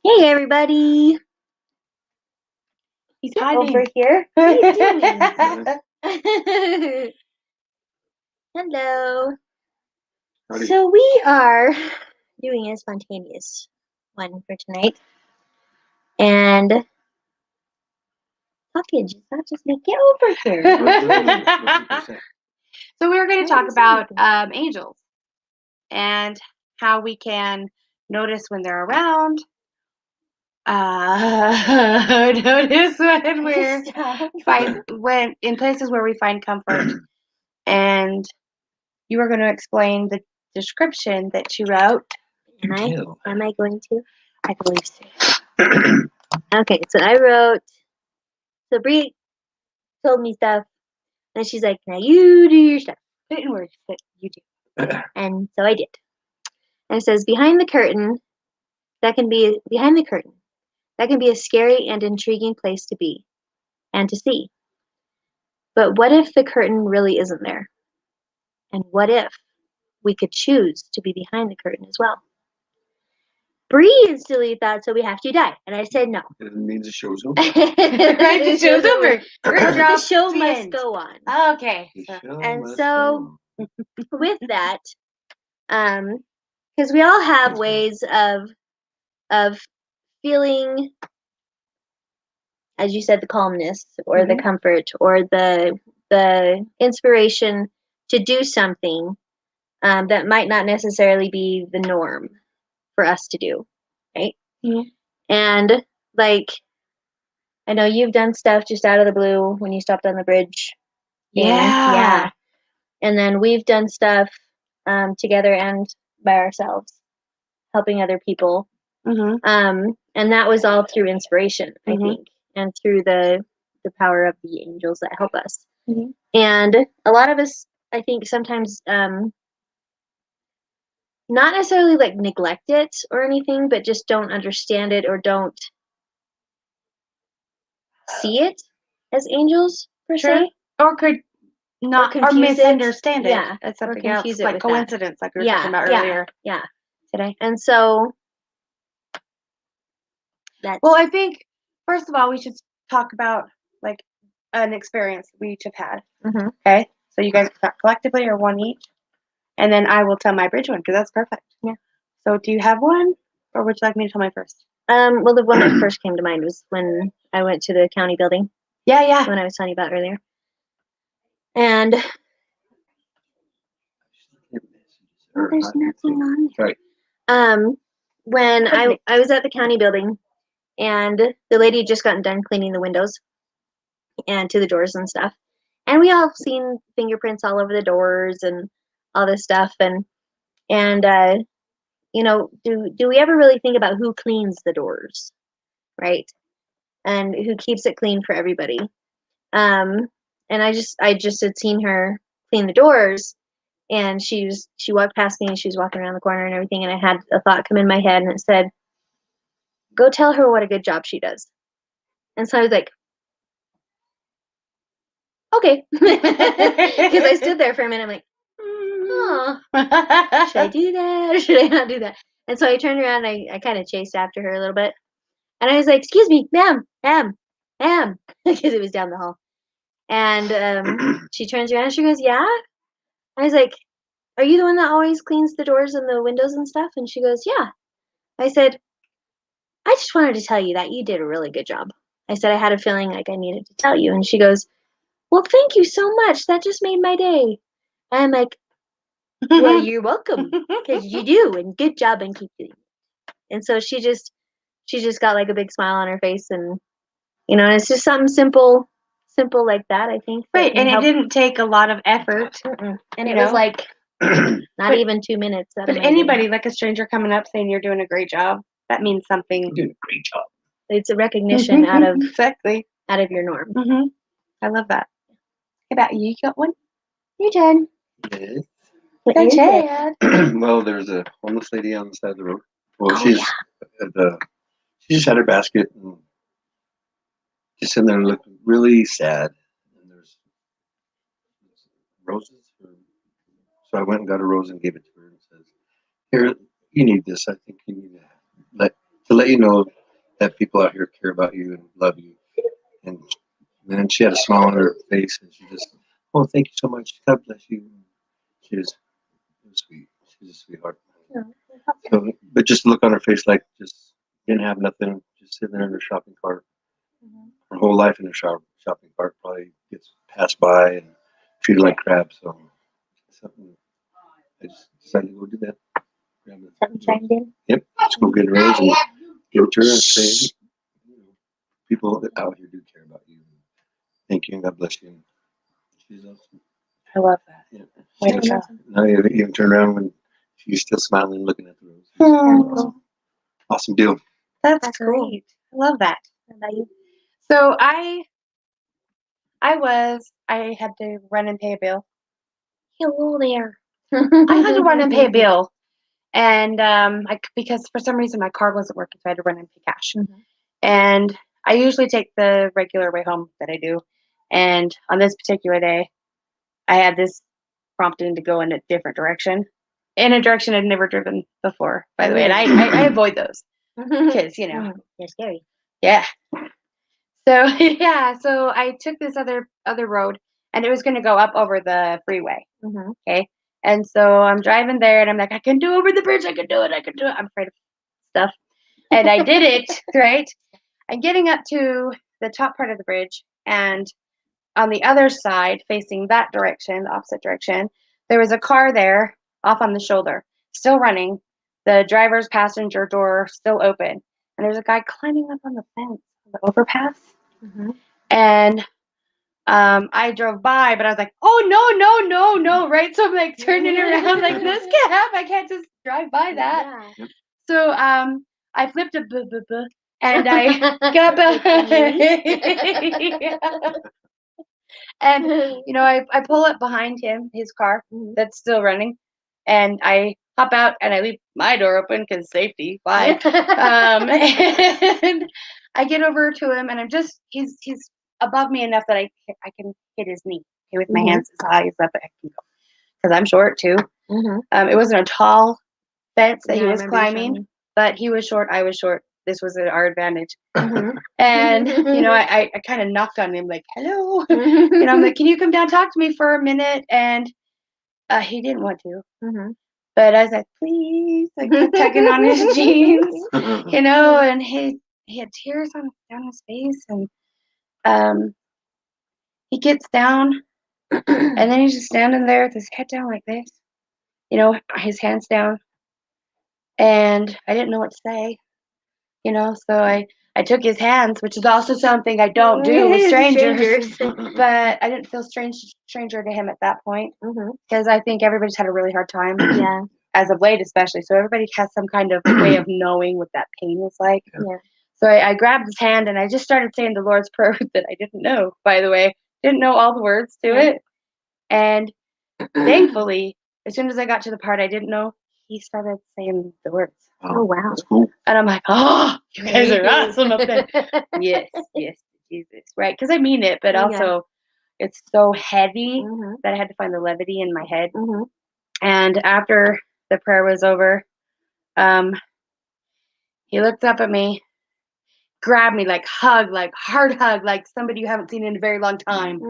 Hey, everybody. He's Get hiding over here. What are you doing? Hello. Howdy. So we are doing a spontaneous one for tonight. And Puppy, just like, get over here. So we were going Why to talk are you about saying angels and how we can notice when they're around. Notice when we're when in places where we find comfort. And you were going to explain the description that you wrote. Am I going to? I believe so. Okay, so I wrote. So Bree told me stuff, and she's like, "Now you do your stuff. Put it in words that you do." And so I did. And it says, behind the curtain, that can be a scary and intriguing place to be and to see. But what if the curtain really isn't there? And what if we could choose to be behind the curtain as well? Bree instantly thought, so we have to die. And I said no. It means the show's over. The show's over. The show must go on. Okay. And so with that, because we all have ways of feeling, as you said, the calmness or the comfort or the inspiration to do something that might not necessarily be the norm for us to do, right? Mm-hmm. And like, I know you've done stuff just out of the blue when you stopped on the bridge. Yeah. And then we've done stuff together and by ourselves, helping other people. And that was all through inspiration, I think, and through the power of the angels that help us. And a lot of us, I think, sometimes not necessarily like neglect it or anything, but just don't understand it or don't see it as angels per se, or could not or misunderstand it. Yeah, as or something else, confuse it like with coincidence, like we were talking about earlier. Yeah. Today. And so that's Well, I think first of all we should talk about like an experience we each have had. Okay, so you guys can talk collectively or one each, and then I will tell my bridge one because that's perfect. Yeah. So do you have one, or would you like me to tell my first? Well, the one that first came to mind was when I went to the county building. Yeah. When I was telling you about earlier. And there's nothing on there. Right. When I was at the county building, and the lady had just gotten done cleaning the windows and to the doors and stuff. And we all have seen fingerprints all over the doors and all this stuff. And you know, do we ever really think about who cleans the doors, right? And who keeps it clean for everybody? And I just had seen her clean the doors, and she walked past me and she was walking around the corner and everything, and I had a thought come in my head and it said, go tell her what a good job she does. And so I was like, okay. Because I stood there for a minute, I'm like, should I do that or should I not do that? And so I turned around and I kind of chased after her a little bit. And I was like, excuse me, ma'am, because it was down the hall. And she turns around and she goes, yeah? I was like, are you the one that always cleans the doors and the windows and stuff? And she goes, yeah. I said, I just wanted to tell you that you did a really good job. I said, I had a feeling like I needed to tell you. And she goes, well, thank you so much. That just made my day. And I'm like, well, you're welcome, because you do, and good job, and keep doing it. And so she just got like a big smile on her face, and you know, and it's just something simple like that, I think. Right, and it didn't take a lot of effort. And it was like not even 2 minutes. But anybody, like a stranger coming up saying you're doing a great job, that means something. You're doing a great job. It's a recognition out of exactly out of your norm. I love that. How about you? You got one? Your turn. Yes. What is it? Well, there's a homeless lady on the side of the road. Well, she just had her basket and just sitting there looking really sad. And there's roses. So I went and got a rose and gave it to her and says, here, you need this. I think you need to to let you know that people out here care about you and love you. And then she had a smile on her face, and she just, oh, thank you so much. God bless you. She was, it was sweet. She's a sweetheart. So, but just look on her face like just didn't have nothing, just sitting there in her shopping cart. Her whole life in her shopping cart probably gets passed by and treated like crap. So something I just decided to go do that. Something chimed in. Yep, just go get a rose and give it to her and say, you know, people out here do care about you. Thank you and God bless you. She's awesome. I love that. Yeah. Way to go. Now you even turn around when she's still smiling, looking at the rose. Oh, Awesome deal. that's That's cool. great. I love that. How about you? So I had to run and pay a bill. Hello there. I had to run and pay a bill, and because for some reason my card wasn't working, so I had to run and pay cash. And I usually take the regular way home that I do, and on this particular day, I had this prompting to go in a different direction, in a direction I'd never driven before, by the way, and I avoid those because They're scary. yeah. So yeah, so I took this other road, and it was going to go up over the freeway. Okay. And so I'm driving there and I'm like, I can do over the bridge. I can do it. I'm afraid of stuff. And I did it, right? And getting up to the top part of the bridge, and on the other side, facing that direction, the opposite direction, there was a car there off on the shoulder, still running. The driver's passenger door still open. And there's a guy climbing up on the fence, the overpass. And I drove by, but I was like, oh, no, right? So I'm like turning around, like, this can't happen. I can't just drive by that. Yeah. So I flipped a and I got and I pull up behind him, his car that's still running, and I hop out and I leave my door open because safety. Why? And I get over to him, and he's above me enough that I can hit his knee with my hands as high as up I can go, because I'm short too. It wasn't a tall fence that he was climbing, but he was short, I was short. This was our advantage. And I kind of knocked on him like, hello. I'm like, can you come down, talk to me for a minute? And he didn't want to. But I was like, please. I kept tugging on his jeans, and he had tears down his face. And he gets down, and then he's just standing there with his head down like this, his hands down. And I didn't know what to say, so I took his hands, which is also something I don't do with strangers. But I didn't feel stranger to him at that point, because I think everybody's had a really hard time. Yeah. As of late, especially. So everybody has some kind of way of knowing what that pain is like. Yeah. So I grabbed his hand and I just started saying the Lord's Prayer that I didn't know, by the way. Didn't know all the words to it. And thankfully, as soon as I got to the part I didn't know, he started saying the words. Oh, wow. That's cool. And I'm like, oh, you guys are awesome up there. Yes, Jesus. Right, because I mean it, but also it's so heavy that I had to find the levity in my head. And after the prayer was over, he looked up at me, grabbed me, like hard hug, like somebody you haven't seen in a very long time.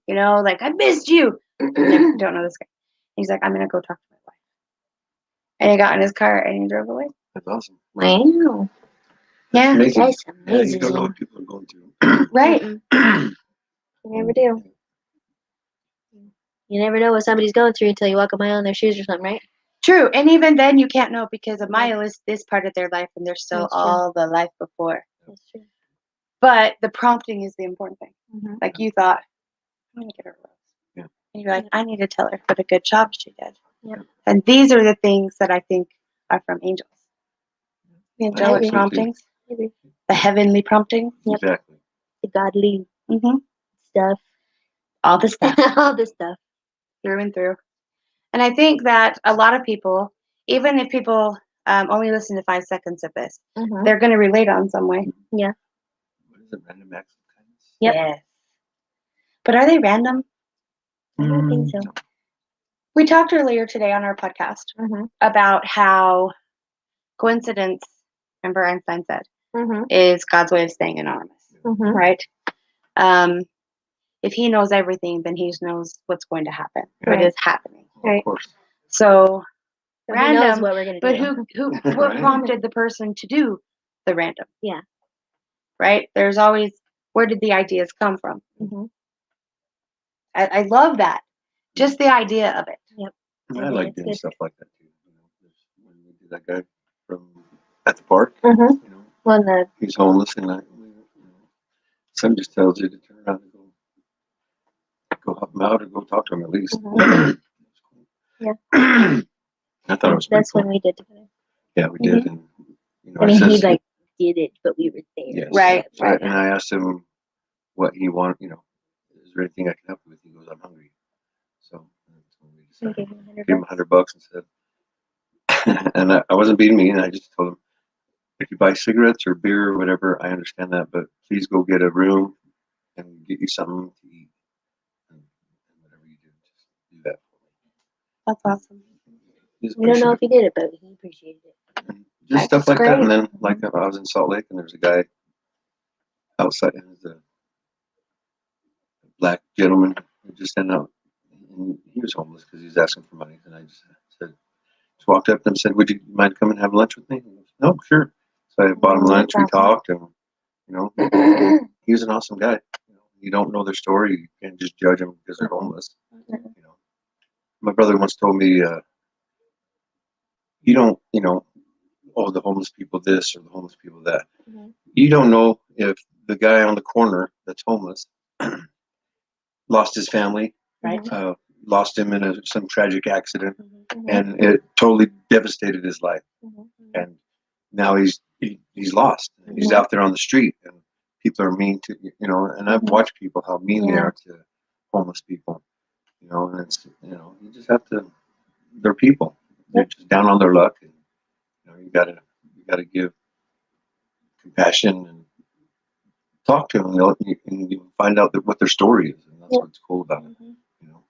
Like, I missed you. I don't know this guy. He's like, I'm gonna go talk to my wife. And he got in his car and he drove away. That's awesome. Wow. Yeah. Amazing. That's Yeah, you amazing. don't know what people are going through. Right. You never do. You never know what somebody's going through until you walk a mile in their shoes or something, right? True. And even then you can't know, because a mile is this part of their life and there's still That's true. all the life before. That's true. But the prompting is the important thing. Like, you thought, I'm going to get her a rose. Yeah. And you're like, I need to tell her what a good job she did. Yeah. And these are the things that I think are from angels. The angelic agree. promptings. I agree. The heavenly prompting. Yep. Exactly. The godly stuff. All the stuff. All this stuff. Through and through. And I think that a lot of people, even if people only listen to 5 seconds of this, they're going to relate on some way. Yeah. What is it? Random acts of kindness? Yep. Yes. But are they random? I don't think so. We talked earlier today on our podcast about how coincidence remember Einstein said, Mm-hmm. is God's way of staying anonymous, Mm-hmm. right? If he knows everything, then he knows what's going to happen, what Right. is happening. Right. Of course. So So he knows random, what we're gonna but do. what Right. prompted the person to do the random? Yeah. Right? There's always, where did the ideas come from? Mm-hmm. I love that. Just the idea of it. Yep. And I I think like it's doing good. stuff like that too. You know, when we did that guy from at the park, Mm-hmm. you know, Well, the he's homeless, and son just tells you to turn around and go help him out or go talk to him at least. Mhm. Yeah. I thought it was pretty that's cool. when we did together. Yeah, we did, and I I mean, he says, like did it, but we were there. yes, Right, right. And I asked him what he wanted. Is there anything I can help you with? He goes, I'm hungry. So that's when we I decided. gave him $100. Gave him $100 and said, and I wasn't being mean. I just told him, if you buy cigarettes or beer or whatever, I understand that, but please go get a room and get you something to eat. And whatever you do, just do that for me. That's awesome. He's We don't know if appreciative. he did it, but he appreciated it. And just That's stuff like that. great. And then, like, I was in Salt Lake, and there's a guy outside, and there's a black gentleman who just sent out, and he was homeless because he was asking for money. And I just said, just walked up to him and said, would you mind coming and have lunch with me? He goes, no, sure. So I bought him lunch, we That's awesome. talked, and, he was an awesome guy. You don't know their story, you can't just judge them because they're homeless. My brother once told me, you don't, oh, the homeless people this or the homeless people that. Mhm. You don't know if the guy on the corner that's homeless lost his family, Right. lost him in some tragic accident, Mhm. and it totally devastated his life. Mhm. And now he's lost. He's out there on the street, and people are mean to, and I've watched people how mean they Yeah. are to homeless people, and it's, you just have to, they're people. They're just down on their luck, and you gotta give compassion and talk to them, and you find out what their story is, and that's what's cool about it.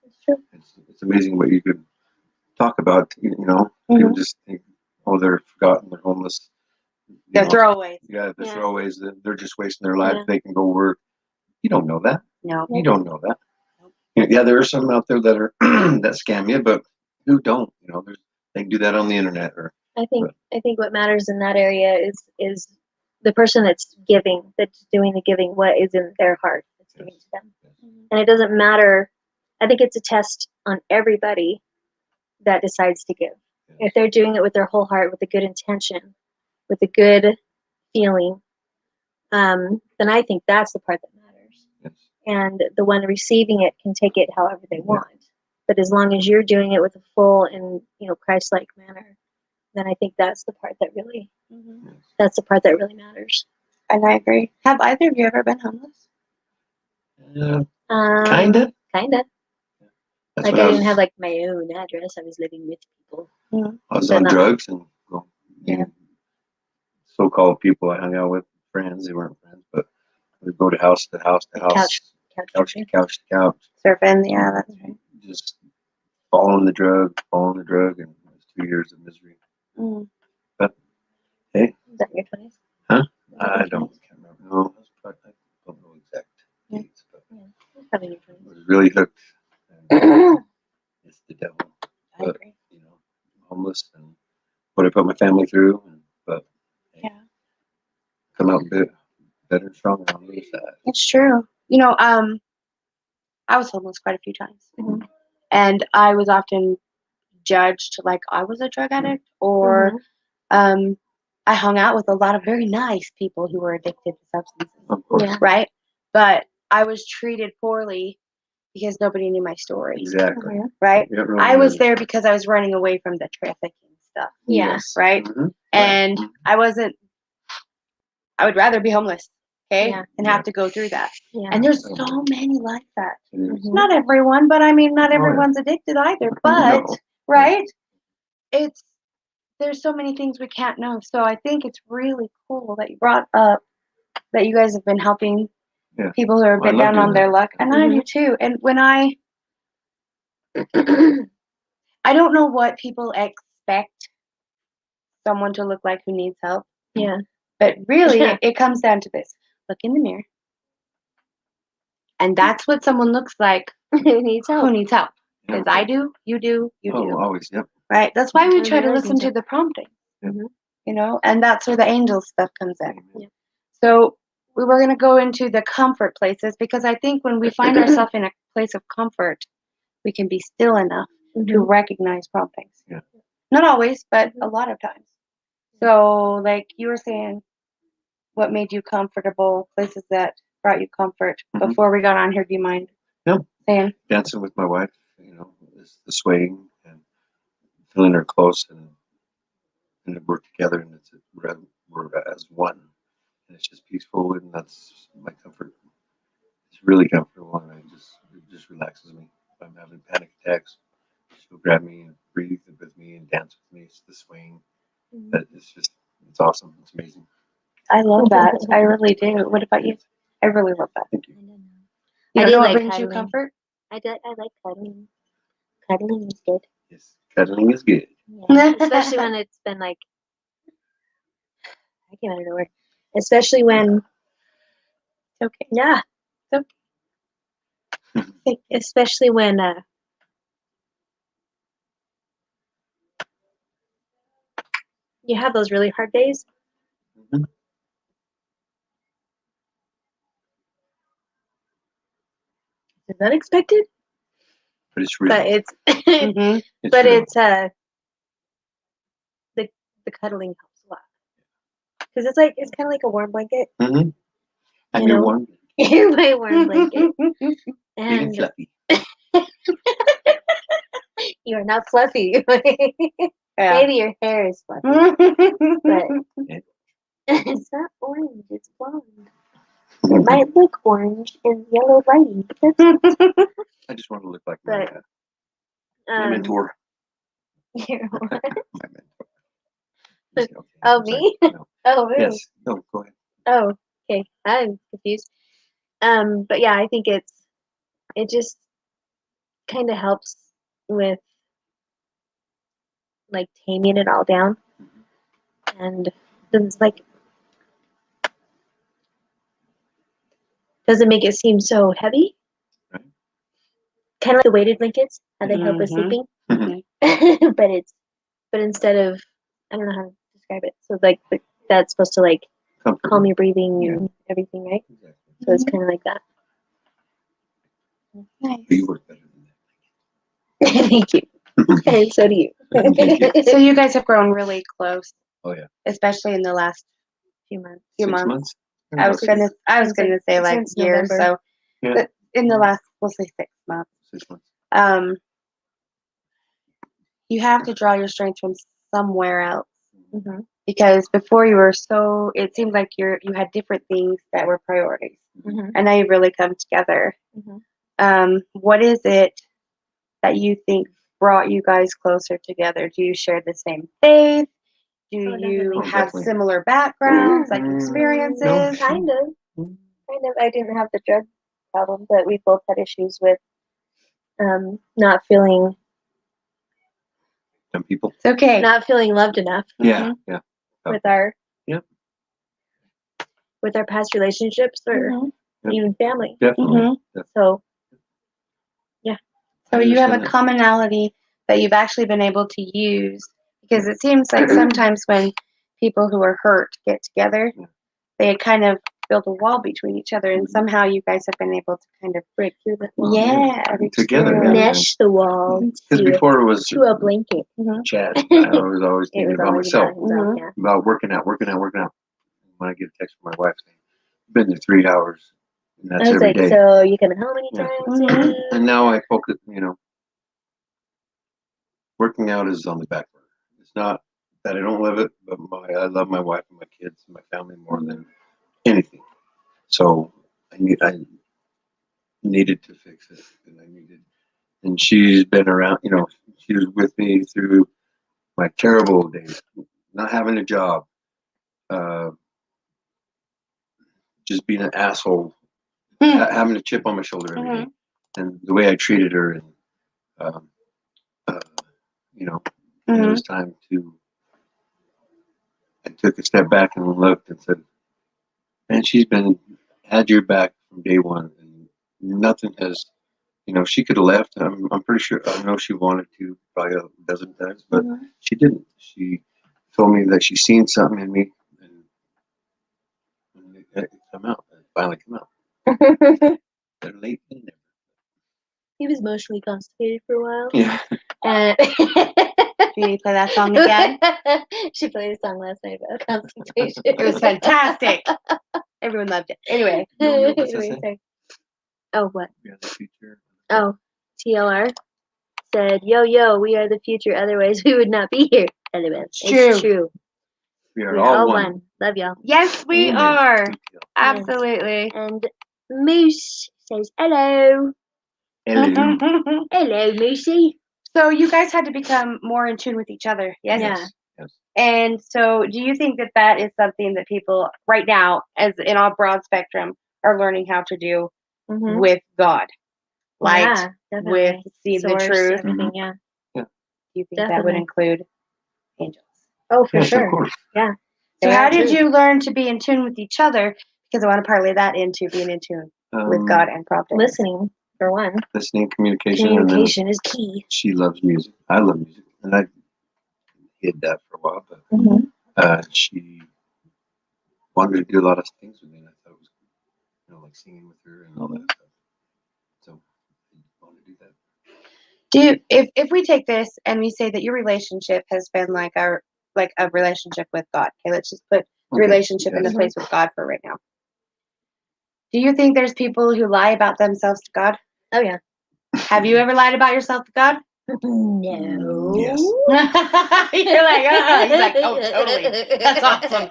It's true. It's amazing what you could talk about. People just think, oh, they're forgotten, they're homeless. They're throwaways. Yeah, they're Yeah. throwaways. They're just wasting their life. Yeah. They can go work. You don't know that. No. You don't know that. Yeah, there are some out there that are that scam you, but who don't? They can do that on the internet. I think what matters in that area is the person that's giving, that's doing the giving, what is in their heart that's giving to them. And it doesn't matter. I think it's a test on everybody that decides to give. If they're doing it with their whole heart, with a good intention, with a good feeling, then I think that's the part that matters. Yes. And the one receiving it can take it however they want. But as long as you're doing it with a full and Christ-like manner, then I think that's the part that really matters. And I agree. Have either of you ever been homeless? Kinda. Kinda. That's Like when I didn't have like my own address. I was living with people. I was But on not- drugs, and Yeah. so-called people I hung out with, friends. They weren't friends, but we'd go to house to house to house, couch to couch to couch, Surfing, yeah, that's right. just following the drug, and it was 2 years of misery. But hey, Was that in your 20s? huh? I can't remember. No, I don't know exact dates, but Probably in your I was really hooked. And 20s. it's the devil. I But agree. homeless and what I put my family through, but Yeah. come out a bit better and stronger on the other side. It's true. I was homeless quite a few times. Mhm. And I was often judged like I was a drug addict, or I hung out with a lot of very nice people who were addicted to substances. Of course. Yeah. Right? But I was treated poorly because nobody knew my story. Exactly. Right? You don't really I was know. there because I was running away from the trafficking stuff. Yeah. Yes. Right? Mhm. And I would rather be homeless, okay? Yeah. And have to go through that. Yeah. And there's so many like that. Mhm. Not everyone, but I mean, not Oh, yeah. everyone's addicted either. But, No. right? There's so many things we can't know. So I think it's really cool that you brought up that you guys have been helping Yeah. people who are a I bit love down doing on their that. luck. And I do too. And when I don't know what people expect someone to look like who needs help. Yeah. But really, Yeah. it comes down to this. Look in the mirror. And that's what someone looks like Who needs who help? needs help. Yeah. Because I do, you do, you Oh, do. always. Yep. Right? That's why we And try to realizing listen to that- the prompting. Mhm. You know, and that's where the angel stuff comes in. Yeah. So we were going to go into the comfort places because I think when we find ourselves in a place of comfort, we can be still enough to Mhm. recognize promptings. Yeah. Not always, but a lot of times. So, like you were saying, what made you comfortable, places that brought you comfort. Mhm. Before we got on here, do you mind saying? Dancing with my wife, is the swaying and feeling her close, and we're together, and we're as one, and it's just peaceful, and that's my comfort. It's really comfortable, and it just relaxes me. If I'm having panic attacks, she'll grab me and breathe with me and dance with me. It's the swaying. That it's awesome. It's amazing. I love that. I really do. What about you? I really love that. Thank you. I don't know. You I know do what like brings you cuddling. comfort? I like cuddling. Cuddling is good. Yes, cuddling is good. Yeah. Especially when it's been like, I can't remember the word. Especially when, Okay. yeah. Especially when you have those really hard days. Mhm. It's unexpected, But it's real. but it's Mm-hmm. but real. it's the cuddling helps a lot because it's kind of like a warm blanket. Mm-hmm. And You you're know? warm. You're my warm blanket, Big and and fluffy. you are not fluffy. Yeah. Maybe your hair is fluffy, but it's not orange. It's blonde. It might look orange in yellow lighting, but that's I just want to look like But, my mentor. you're what? My mentor. Just joking. Oh, I'm sorry. me? No. Oh, really? Yes. No, go ahead. Oh, okay. I'm confused. But yeah, I think it just kind of helps with like taming it all down, and doesn't doesn't make it seem so heavy. Right. Kind of like the weighted blankets, how they help with Mhm. sleeping. Mhm. but instead of, I don't know how to describe it. So like that's supposed to like Comfort. calm your breathing Yeah. and everything, right? Exactly. So it's kind of like that. Nice. But you work better than Thank you. that. And so do you. Thank you. So you guys have grown really close, Oh yeah. especially in the last few months. few 6 months. months. I was gonna say like since years. November. So Yeah. but in the last, we'll say 6 months. 6 months. You have to draw your strength from somewhere else. Mm-hmm. Because before you were it seemed like you had different things that were priorities, Mm-hmm. and now you've really come together. Mm-hmm. What is it that you think brought you guys closer together? Do you share the same faith? Do Oh, you definitely. have Definitely. similar backgrounds, like Mm, experiences? no. Kind of. Mm. Kind of. I didn't have the drug problem, but we both had issues with not feeling Some people. It's okay. not feeling loved enough Yeah. Yeah. with our Yep. with our past relationships or Mhm. even family. Definitely. Mhm. So So I you have a understand that. commonality that you've actually been able to use, because it seems like sometimes when people who are hurt get together, Yeah. they kind of build a wall between each other, and somehow you guys have been able to kind of break through the wall. yeah, reach Together, through. yeah. Mesh the wall Because before it was to a blanket. chat. I was always It thinking was about always myself, about himself, Mhm. yeah. about working out. When I get a text from my wife saying, "You've been there 3 hours," and I that's was every like, day. so you coming home Yeah. anytime soon? And now I focus. Working out is on the back burner. It's not that I don't love it, but I love my wife and my kids and my family more than anything. So I needed to fix it, and she's been around. She was with me through my terrible days, not having a job, uh, just being an asshole, having a chip on my shoulder every day, and the way I treated her, and um, uh, and it was time to. took a step back and looked and said, "Man, she's had your back from day one, and nothing has." She could have left. I'm pretty sure. I know she wanted to, probably a dozen times, but she didn't. She told me that she seen something in me, and it finally come out. They're late in there. He was emotionally constipated for a while. Yeah. And Can you play that song again? She played a song last night about constipation. It was fantastic. Everyone loved it. Anyway. No, what's that Anyway, say? sorry. Oh, what? We are the future. Oh, TLR said, yo, we are the future. Otherwise, we would not be here. LOL. It's true. We are We're all one. one. Love y'all. Yes, we Amen. are. Thank you. Absolutely. And Moose says, hello. Hello. Hello, Moosey. So you guys had to become more in tune with each other, yes? Yeah. Yes. And so do you think that that is something that people right now, as in a broad spectrum, are learning how to do Mm-hmm. with God? Like Yeah, with definitely. see the Source, truth. everything, yeah. Do you think that would Definitely. include angels? Oh, for Yes, sure. of course. Yeah. So They how are did true. you learn to be in tune with each other? Because I want to parlay that into being in tune with God and providence. Listening, for one. Listening, communication, Communication is key. she loves music. I love music, and I hid that for a while, but Mm-hmm. she wanted to do a lot of things with me, and I thought it was, like singing with her and all that stuff. So I wanted to do that. Do you, if we take this and we say that your relationship has been like a relationship with God. Okay, let's just put the relationship in the place with God for right now. Do you think there's people who lie about themselves to God? Oh, yeah. Have you ever lied about yourself to God? No. Yes. You're like, oh, he's like, oh, totally. That's awesome.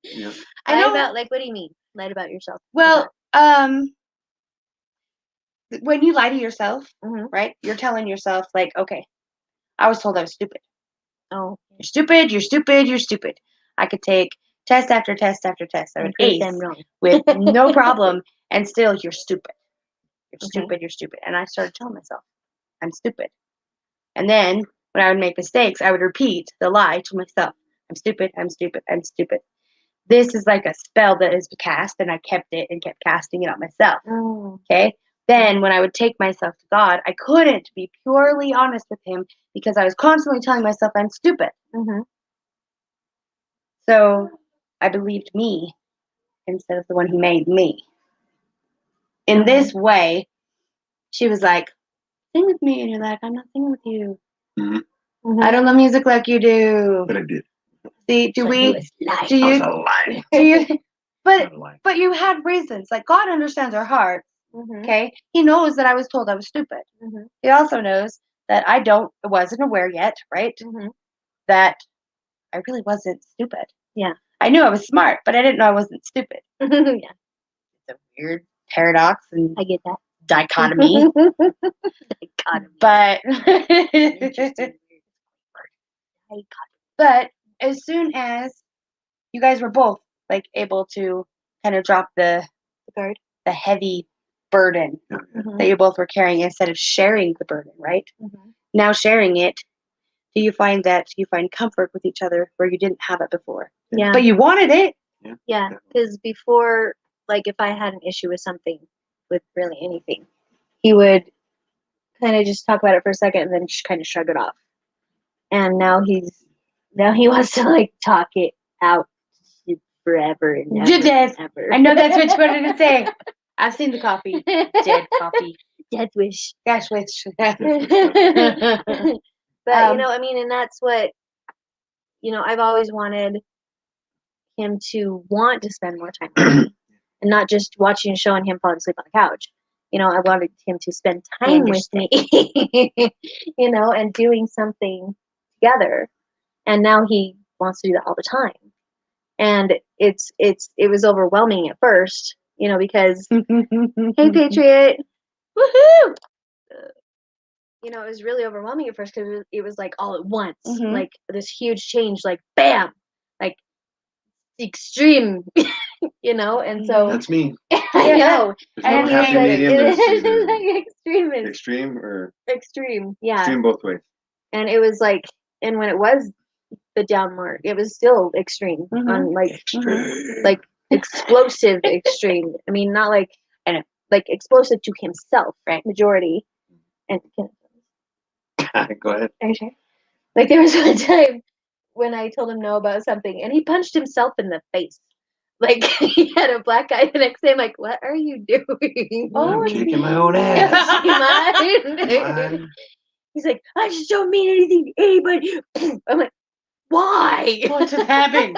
Yeah. I know. About, like, what do you mean? Lied about yourself. Well, when you lie to yourself, right? You're telling yourself, like, okay, I was told I was stupid. Oh. You're stupid, you're stupid, you're stupid. I could take test after test after test. I would ace with no problem, and still, you're stupid. You're stupid, you're stupid. And I started telling myself, I'm stupid. And then, when I would make mistakes, I would repeat the lie to myself. I'm stupid, I'm stupid, I'm stupid. This is like a spell that is cast, and I kept it and kept casting it on myself. Oh. Okay? Then, when I would take myself to God, I couldn't be purely honest with Him because I was constantly telling myself I'm stupid. Mm-hmm. So, I believed me instead of the one who made me. In this way, she was like, sing with me. And you're like, I'm not singing with you. Mm-hmm. I don't love music like you do. But I did. See, I was you, but you had reasons. Like, God understands our heart. Okay? He knows that I was told I was stupid. He also knows that I wasn't aware yet, right? That I really wasn't stupid. Yeah. I knew I was smart, but I didn't know I wasn't stupid. Yeah. It's a weird paradox and I get that. dichotomy. But but as soon as you guys were both like able to kind of drop the heavy burden that you both were carrying instead of sharing the burden, right? Now sharing it, do you find that you find comfort with each other where you didn't have it before? Yeah. But you wanted it. Yeah, because before, like, if I had an issue with something, with really anything, he would kind of just talk about it for a second and then just kind of shrug it off. And now he wants to, like, talk it out forever and ever. You did. Ever. I know that's what you wanted to say. I've seen the coffee. Dead coffee. Death wish. Death wish. But, I mean, and that's what, I've always wanted him to want to spend more time with me and not just watching a show and him falling asleep on the couch. I wanted him to spend time with me, and doing something together. And now he wants to do that all the time. And it was overwhelming at first, because, hey, Patriot, woohoo! It was really overwhelming at first because it was like all at once, like this huge change, like bam, like extreme, and so that's me. I know. There's no happy medium. There's either like extreme or extreme, yeah. extreme both ways. And it was like, and when it was the down mark. It was still extreme on Extreme. like explosive extreme. I mean, not like like explosive to himself, right? Majority. And Go ahead. are you sure? Like there was one time when I told him no about something, and he punched himself in the face. Like he had a black eye the next day. I'm like, what are you doing? I'm kicking my own ass. You mind? He's like, I just don't mean anything to anybody. I'm like, why? What just happened?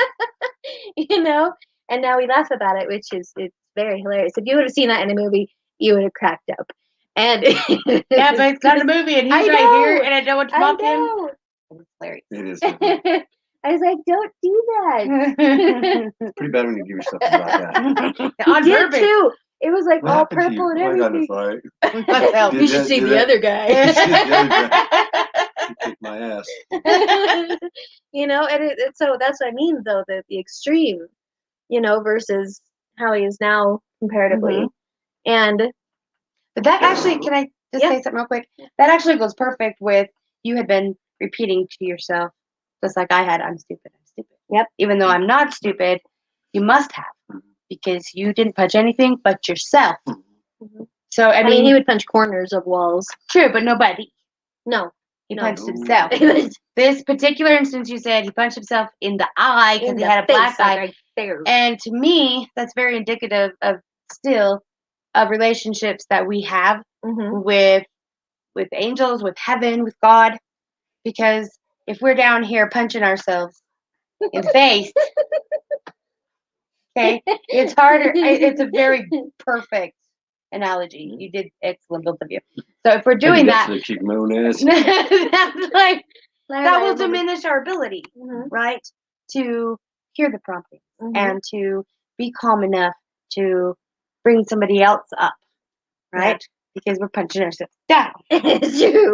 You know? And now we laugh about it, which is it's very hilarious. If you would have seen that in a movie, you would have cracked up. And Yeah, but it's not a movie, and he's right here, and I don't want to mock him. It's hilarious. It is. I was like, don't do that. It's pretty bad when you give yourself a black eye. On He did purpose. too. It was like What all happened to purple and you? Oh, I got in everything. a fight. Help. You should see the other guy. You should see the other guy. He kicked my ass. You know, and so that's what I mean, though, the extreme, you know, versus how he is now comparatively. And But that actually, can I just say something real quick? That actually goes perfect with you had been repeating to yourself, just like I had, I'm stupid, I'm stupid. Yep. Even though I'm not stupid, you must have, because you didn't punch anything but yourself. So, I mean, he would punch corners of walls. True, but nobody. No. He punched himself. This particular instance, you said he punched himself in the eye because he had a black eye. Right there. And to me, that's very indicative of still of relationships that we have with angels, with heaven, with God. Because if we're down here punching ourselves in the face, okay, it's harder. It's a very perfect analogy. You did excellent, both of you. So if we're doing that, that's like that will diminish our ability, right, to hear the prompting and to be calm enough to bring somebody else up, right? Yeah. Because we're punching ourselves down. It's true.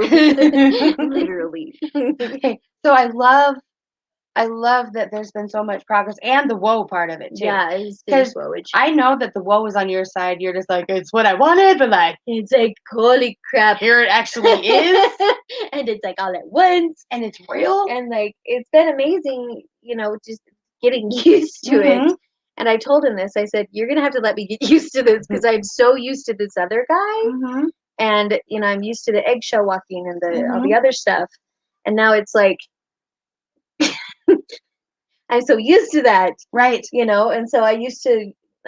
Literally. Okay. So I love that there's been so much progress and the woe part of it too. Yeah, it's woe. I know that the woe is on your side. You're just like, it's what I wanted, but like, it's like, holy crap. Here it actually is. And it's like all at once. And it's real. And like, it's been amazing, you know, just getting used to it. And I told him this. I said, you're going to have to let me get used to this because I'm so used to this other guy. And, you know, I'm used to the eggshell walking and all the other stuff. And now it's like, I'm so used to that. Right. You know, and so I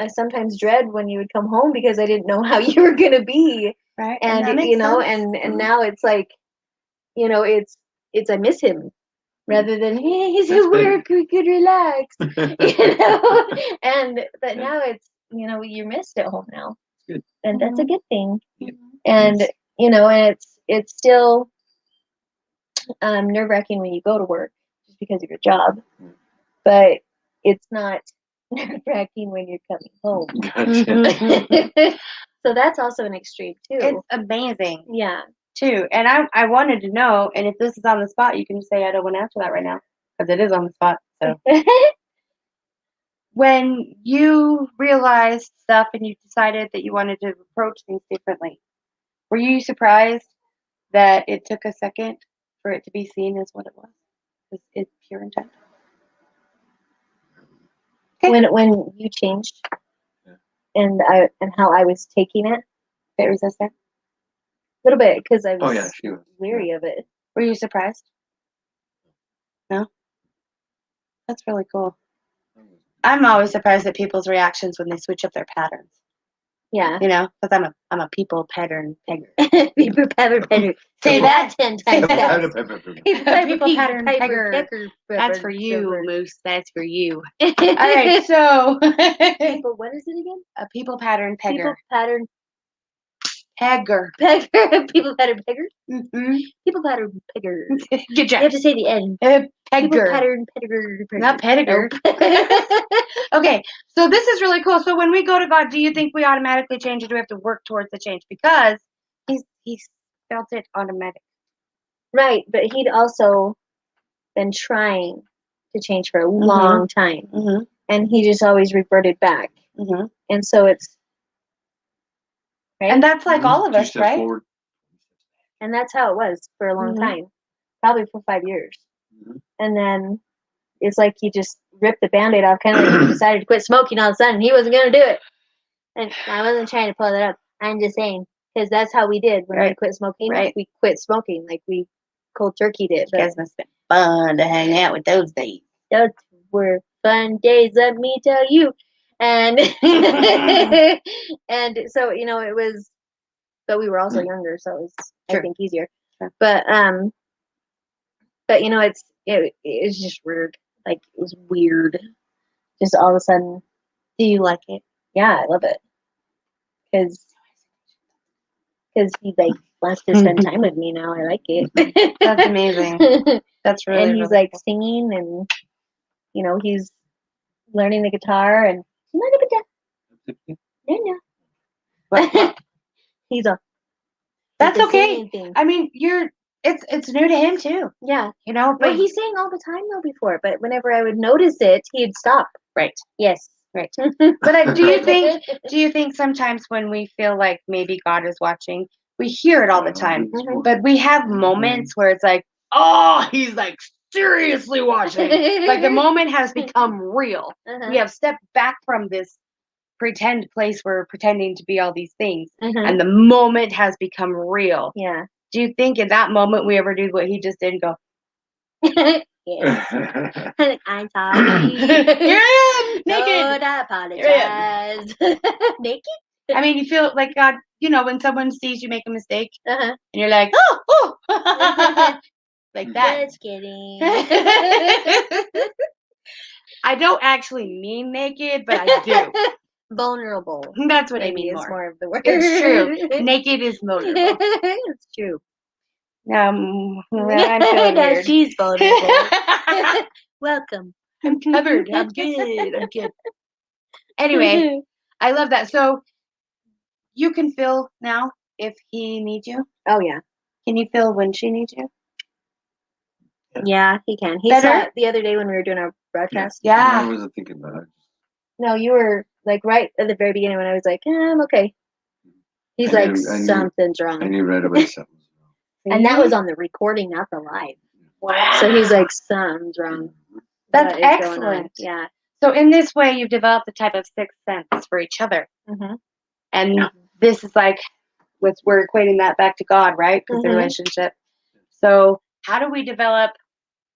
sometimes dread when you would come home because I didn't know how you were going to be. Right. And, you know, and now it's like, you know, it's I miss him. Rather than, hey, he's at work, we could relax, you know. But now it's, you know, you're missed at home now, good. And that's a good thing. And you know, and it's still nerve-wracking when you go to work just because of your job, but it's not nerve-wracking when you're coming home. Gotcha. So that's also an extreme too. It's amazing. Yeah. Too. And I wanted to know, and if this is on the spot, you can just say I don't want to answer that right now because it is on the spot. So when you realized stuff and you decided that you wanted to approach things differently, were you surprised that it took a second for it to be seen as what it was? It's pure intent. Okay. When you changed, and how I was taking it, bit resistant. A little bit, because I was she was weary of it. Were you surprised? No? That's really cool. I'm always surprised at people's reactions when they switch up their patterns. Yeah. You know, because I'm a people pattern pegger. People pattern pegger. Say that 10 times fast. People pattern pegger. That's for you, Moose. That's for you. All right, so. People, what is it again? A people pattern pegger. People pattern pegger. People pattern pegger? People pattern pegger. Good job. You have to say the N. Pegger. People pattern pegger. Not pediger. Nope. Okay, so this is really cool. So when we go to God, do you think we automatically change, or do we have to work towards the change? Because he's felt it automatic. Right, but he'd also been trying to change for a long time. And he just always reverted back. And so it's... Right? And that's like all of us, right? Forward. And that's how it was for a long time. Probably for 5 years. And then it's like he just ripped the Band-Aid off, kind of like he decided to quit smoking all of a sudden. He wasn't going to do it. And I wasn't trying to pull that up. I'm just saying, because that's how we did when we quit smoking. Right. We quit smoking. Like, we cold turkeyed it. You guys must have been fun to hang out with those days. Those were fun days, let me tell you. And and so, it was, but we were also younger, so it was, I think, easier. Sure. But it's just weird. Like, it was weird. Just all of a sudden. Do you like it? Yeah, I love it. Because he like wants to spend time with me now. I like it. That's amazing. That's really. And he's really like singing, and he's learning the guitar, and he's a. That's okay. I mean, it's new to him too. Yeah, but well, he sang all the time though before, but whenever I would notice it, he'd stop. Right. Yes. Right. But do you think sometimes when we feel like maybe God is watching, we hear it all the time, but we have moments where it's like, oh, he's like seriously watching. Like the moment has become real. We have stepped back from this pretend place where we're pretending to be all these things, and the moment has become real. Yeah. Do you think in that moment we ever do what he just did and go, yes. I'm sorry. Here I am, naked. Don't apologize. Naked? I mean, you feel like God, when someone sees you make a mistake, and you're like, oh, like that. Just kidding. I don't actually mean naked, but I do. Vulnerable. That's what Maybe I mean is more of the word. It's true. Naked is vulnerable. It's true. I'm feeling Now weird. she's vulnerable. Welcome. I'm covered. I'm good. I'm good. Anyway, I love that. So you can feel now if he needs you. Oh yeah. Can you feel when she needs you? Yeah, he can. He Better? saw it the other day when we were doing our broadcast. Yeah. I wasn't thinking about it. No, you were like right at the very beginning when I was like, I'm okay. He's I like, knew- something's wrong. I knew right away something was wrong. And that was on the recording, not the live. Wow. So he's like, something's wrong. That's What is going on? excellent. Yeah. So in this way, you've developed a type of sixth sense for each other. Mm-hmm. And this is like, we're equating that back to God, right? Because the relationship. So how do we develop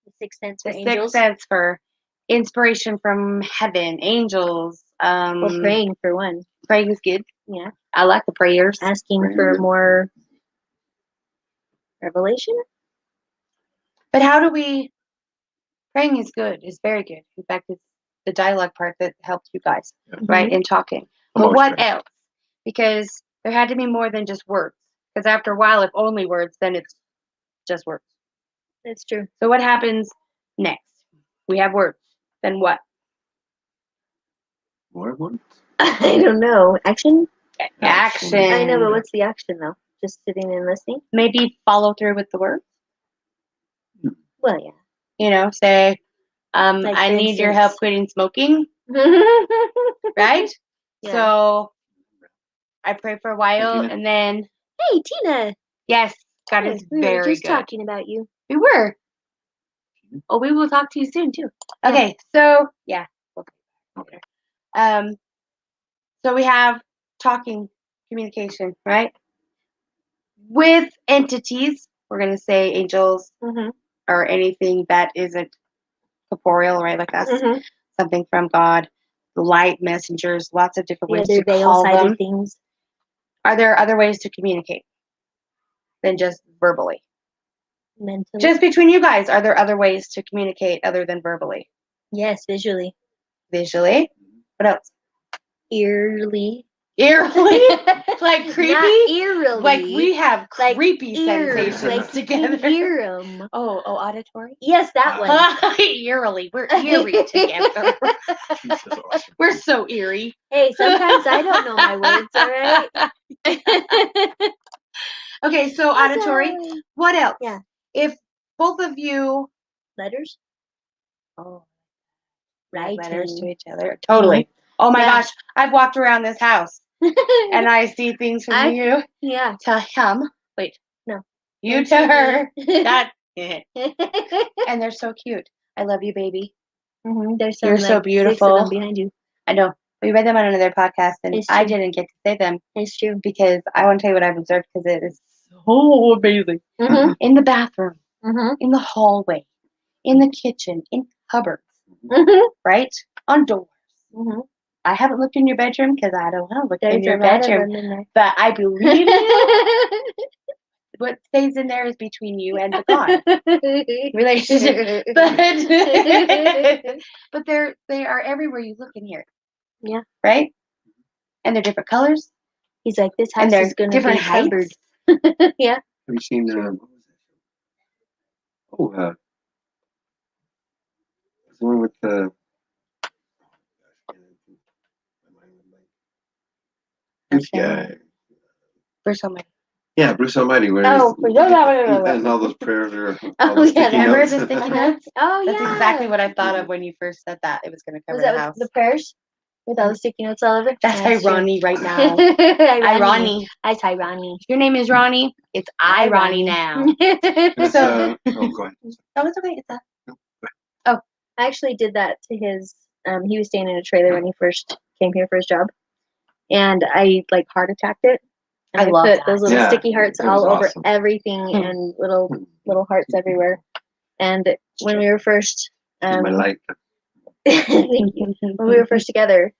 The sixth sense the for sixth angels. sense for inspiration from heaven, angels? Well, praying for one. Praying is good. Yeah. I like the prayers. Asking for more revelation. But how do we? Praying is good. It's very good. In fact, it's the dialogue part that helps you guys, right, in talking. But what else? Because there had to be more than just words. Because after a while, if only words, then it's just words. That's true. So what happens next? We have words. Then what? More words? I don't know. Action? Action. I know, but what's the action though? Just sitting and listening? Maybe follow through with the words. Well, yeah. Say, Like, I for need your help instance- quitting smoking, right? Yeah. So I pray for a while, Tina. and then Hey, Tina. yes, God is We were very just good. talking about you. We were. Oh, we will talk to you soon too. Yeah. Okay, so yeah. Okay. So we have talking, communication, right? With entities, we're gonna say angels Mm-hmm. or anything that isn't corporeal, right? Like us, Mm-hmm. something from God, light messengers, lots of different The ways other to call them. veil-sided things. Are there other ways to communicate than just verbally? Mentally. Just between you guys, are there other ways to communicate other than verbally? Yes, visually. Visually? What else? Eerily. Eerily? Like creepy? Not eerily. Like we have Like creepy ears, sensations like together. You can hear 'em. Oh, auditory? Yes, that one. Eerily. We're eerie together. Jesus, awesome. We're so eerie. Hey, sometimes I don't know my words, all right? Okay, so auditory. What else? Yeah. If both of you Letters? write Writing. letters to each other. Totally. Oh my Yeah. gosh. I've walked around this house and I see things from you Yeah. to him. Wait. No. You to her. That and they're so cute. I love you, baby. There's some You're so like 6 of beautiful. them behind you. I know. We read them on another podcast, and It's I true. didn't get to say them It's true. because I want to tell you what I've observed because it is so amazing. Mm-hmm. In the bathroom, Mm-hmm. in the hallway, in the kitchen, in cupboards, Mm-hmm. right? On doors. Mm-hmm. I haven't looked in your bedroom because I don't want to look in There's your a lot of bedroom. them in there. But I believe you. What stays in there is between you and the God relationship. But they are everywhere you look in here. Yeah. Right? And they're different colors. He's like, this And house they're is going to be different heights. covered. Yeah. Have you seen what was that show? The one with the this guy. Bruce Almighty. Yeah, Bruce Almighty. Where and all those prayers are. All the sticky Remember notes. the sticky notes? Oh, That's yeah. exactly what I thought of when you first said that. It was going to cover Was that the house. with the prayers? With all the sticky notes all over? That's true. irony right now. Irony. It's irony. Your name is Ronnie. It's irony now. So, go ahead. That was okay. It's I actually did that to his. He was staying in a trailer when he first came here for his job, and I like heart attacked it. And I love put that. those little Yeah, sticky hearts it was all over awesome. everything and little hearts everywhere. And when we were first, In my life. thank you. When we were first together,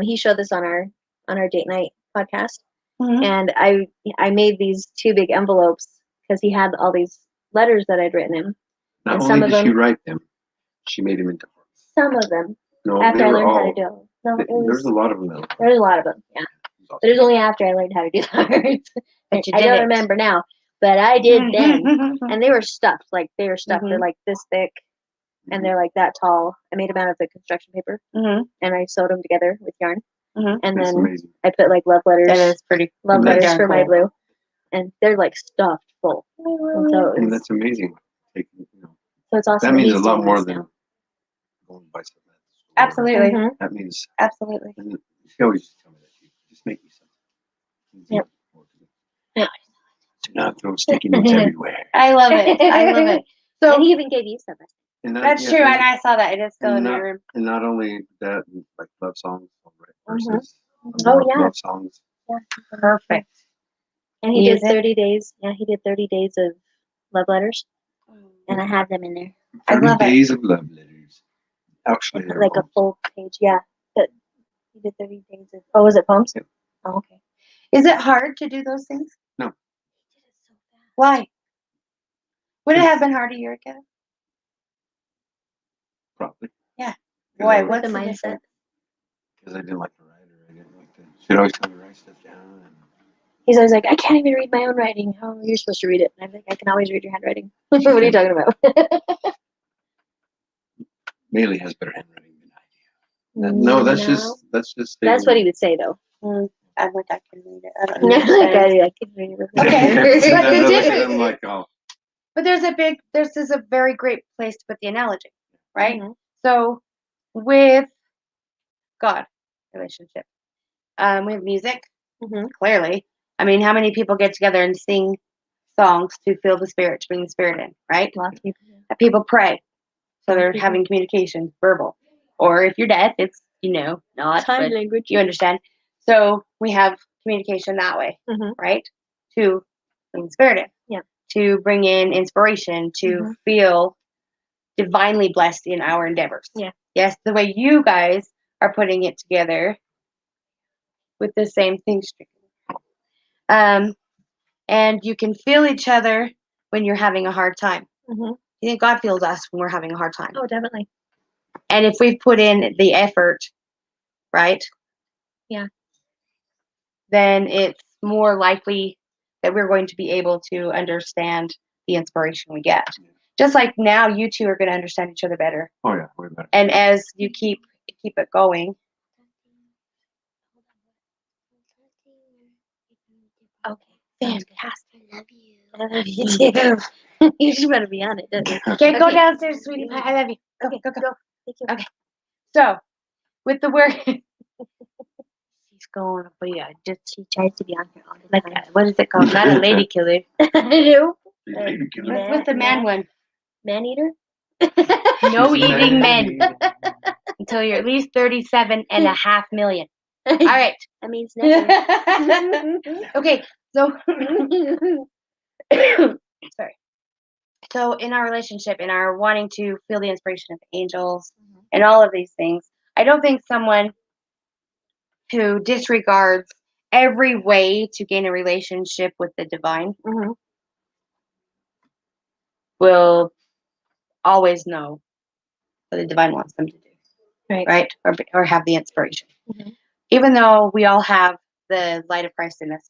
he showed this on our date night podcast, and I made these 2 big envelopes because he had all these letters that I'd written him. Not And only some of did she them- write them, she made them into hearts. Some of them No, after they I were learned how all. to do it. No, it There's was, a lot of them though. there's a lot of them, yeah. But it was only after I learned how to do the hearts. But you I did don't it. remember now, but I did then. And they were stuffed, They're like this thick, and they're like that tall. I made them out of the construction paper, and I sewed them together with yarn. And That's then amazing. I put like love letters. That is pretty. Love That's letters for my cool. blue, and they're like stuffed full. And so, And that's amazing. so it's awesome. That means he's a lot doing more this than now. going by something. at the store. Absolutely. Mhm. That means. Absolutely. And she always just tell me that. Just make me something. Yep. Yep. Do not throw sticky notes everywhere. I love it. I love it. So And he even gave you some. And that's true. And I saw that. It is still in my room. And not only that, like love songs, verses. Oh, yeah. Love songs. Yeah. Perfect. And he did Music. 30 days. Yeah, he did 30 days of love letters, and I have them in there. I 30 love it. days of love letters. Actually, they're Like a poems. full page, yeah. But he did 30 days of. Oh, was it poems? Yep. Oh, okay. Is it hard to do those things? No. Why? Would it have been hard a year ago? Probably. Yeah. 'Cause Why? I- With What's the the mindset. difference? Because I didn't like to write her. I didn't like to. She'd always tell me to write stuff down. And He's always like, I can't even read my own writing. How are you supposed to read it? And I'm like, I can always read your handwriting. What are you talking about? Bailey has better handwriting than I do. No, that's just. That's what he would say, though. I'm like, I can read it. I don't Like, understand. I can read it. Okay. But But the difference I'm like, oh, But this is a very great place to put the analogy, right? Mhm. So with God relationship, with music, Mhm. clearly. I mean, how many people get together and sing songs to feel the spirit, to bring the spirit in, right? Lots of people. People pray, so they're Mhm. having communication, verbal. Or if you're deaf, it's, not, Sign but language. you understand. So we have communication that way, Mhm. right? To bring the spirit in. Yeah. To bring in inspiration, to Mhm. feel divinely blessed in our endeavors. Yeah. Yes, the way you guys are putting it together with the same thing. And you can feel each other when you're having a hard time. Mhm. You think God feels us when we're having a hard time. Oh, definitely. And if we put in the effort, right? Yeah. Then it's more likely that we're going to be able to understand the inspiration we get. Just like now, you two are going to understand each other better. oh yeah, way better. And as you keep it going, Okay. fantastic. I love you. I love you too. You just want to be on it, don't you? Okay, go Okay. downstairs, sweetie pie. I love you. Go, Okay, go, go. go. Thank you. Okay. So, with the word, she's going to be She tries to be on here all the like time. what is it called? Not a lady killer. I do. Baby killer. What's the man one? Man eater? No She's a eating man men. until you're at least 37.5 million. All right. That means never. Okay, so sorry. So in our relationship, in our wanting to feel the inspiration of angels and all of these things, I don't think someone who disregards every way to gain a relationship with the divine will always know what the divine wants them to do, right? Or have the inspiration. Even though we all have the light of Christ in us,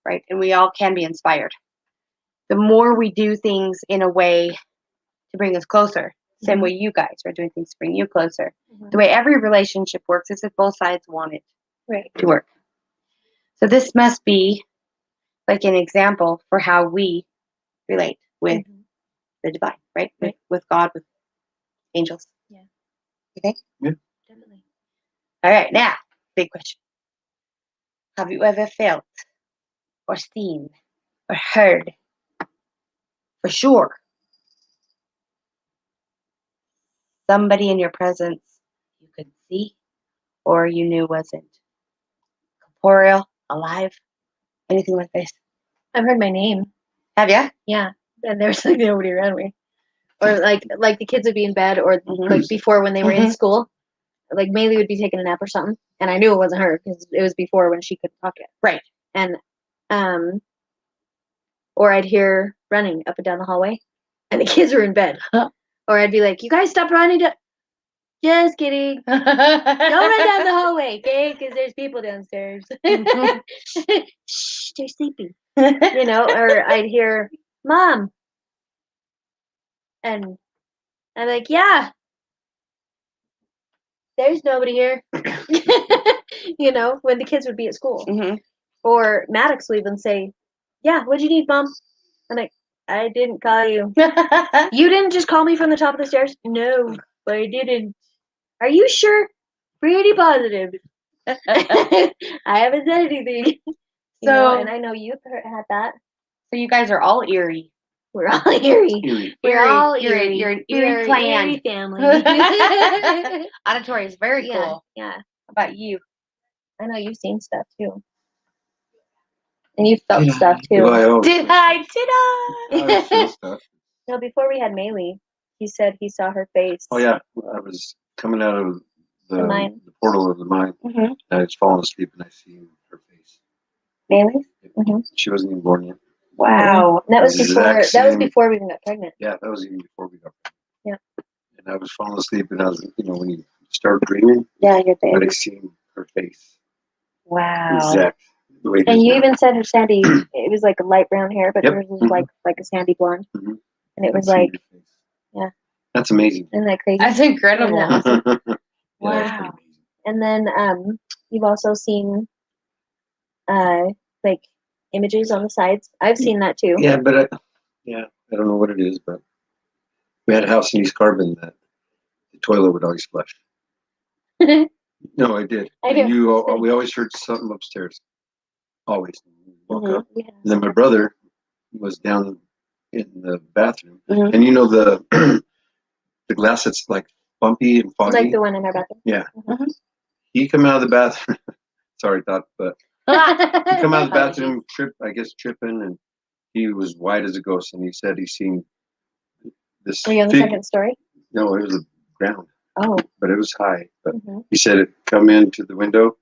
right? And we all can be inspired. The more we do things in a way to bring us closer, same way you guys are doing things to bring you closer. The way every relationship works is if both sides want it to work. So this must be like an example for how we relate with the divine, right? With God, with angels. Yeah. Okay? Yeah. Definitely. All right, now, big question. Have you ever felt or seen or heard for sure somebody in your presence you could see or you knew wasn't corporeal, alive, anything like this? I've heard my name. Have you? Yeah. And there's like nobody around me. Or like the kids would be in bed, or like before when they were in school, like Maylee would be taking a nap or something, and I knew it wasn't her because it was before when she could talk yet. Right. And or I'd hear running up and down the hallway, and the kids were in bed. Or I'd be like, "You guys stop running down." Just kidding. Don't run down the hallway, okay? Because there's people downstairs. Shh, they're sleeping. You know, or I'd hear, "Mom." And I'm like, "Yeah, there's nobody here." You know, when the kids would be at school. Or Maddox would even say, "Yeah, what'd you need, Mom?" I'm like, "I didn't call you." "You didn't just call me from the top of the stairs?" "No, but I didn't." "Are you sure?" "Pretty positive." I haven't said anything. You know, and I know you've had that. So you guys are all eerie. We're all eerie. We're all eerie. You're an We're eerie clan. Eerie family. Auditory is very cool. Yeah. How about you? I know you've seen stuff too. And you've felt stuff too. Did I? I feel stuff. No, before we had Maylee, he said he saw her face. Oh yeah, I was coming out of The mine. the portal of the mine. And I was falling asleep, and I seen her face. Maylee? She wasn't even born yet. Wow. And that was before. Exact That was same- before we even got pregnant. Yeah, that was even before we got pregnant. Yeah. And I was falling asleep, and I was, when you start dreaming, Yeah, you're but I baby. seen her face. Wow. Exact. The way it And is you now. even said her sandy. It was like a light brown hair, but Yep. hers was like a sandy blonde. Mhm. And it I was seen like, her face. yeah. That's amazing. Isn't that crazy? That's incredible. Isn't that awesome? Yeah, that's Wow. pretty amazing. And then you've also seen like images on the sides. I've seen that too. Yeah, but I don't know what it is, but we had a house in East Carbon that the toilet would always flush. No, I did. I And do. we always heard something upstairs. Always. Woke up. Yeah. And then my brother was down in the bathroom. Mhm. And you know the the glass that's like bumpy and foggy? Like the one in our bathroom. Yeah. Mhm. He come out of the bathroom. Sorry, but he come out of the Funny. bathroom, tripping, and he was white as a ghost. And he said he seen this Were you on the second story? No, it was the ground, Oh. but it was high. But Mhm. he said it come into the window,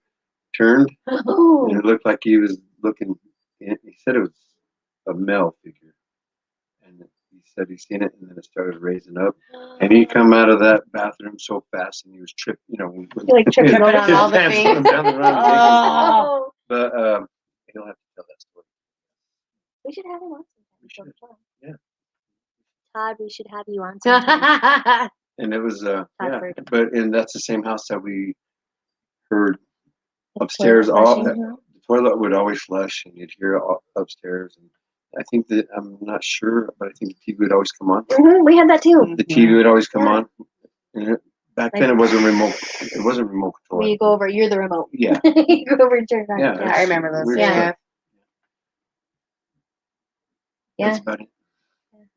turned, Oh. and it looked like he was looking. He said it was a male figure, and he said he seen it, and then it started raising up. And he come out of that bathroom so fast, and he was tripping. He like tripped Tripping over on all the pants things. going down the runway. Oh. But he'll have to tell that story. We should have him on We should. sometime. Yeah. Todd, we should have you on sometime. And it was Todd. and that's the same house that we heard The upstairs. toilet All flushing. the toilet would always flush, and you'd hear it upstairs. And I think that I'm not sure, but I think the TV would always come on. We had that too. The TV would always come Yeah. on. And back then, it wasn't remote. It wasn't remote control. Where you go over, you're the remote. Yeah. You go over and turn it on. Yeah, I remember those. weird Yeah. stuff. Yeah. That's about it.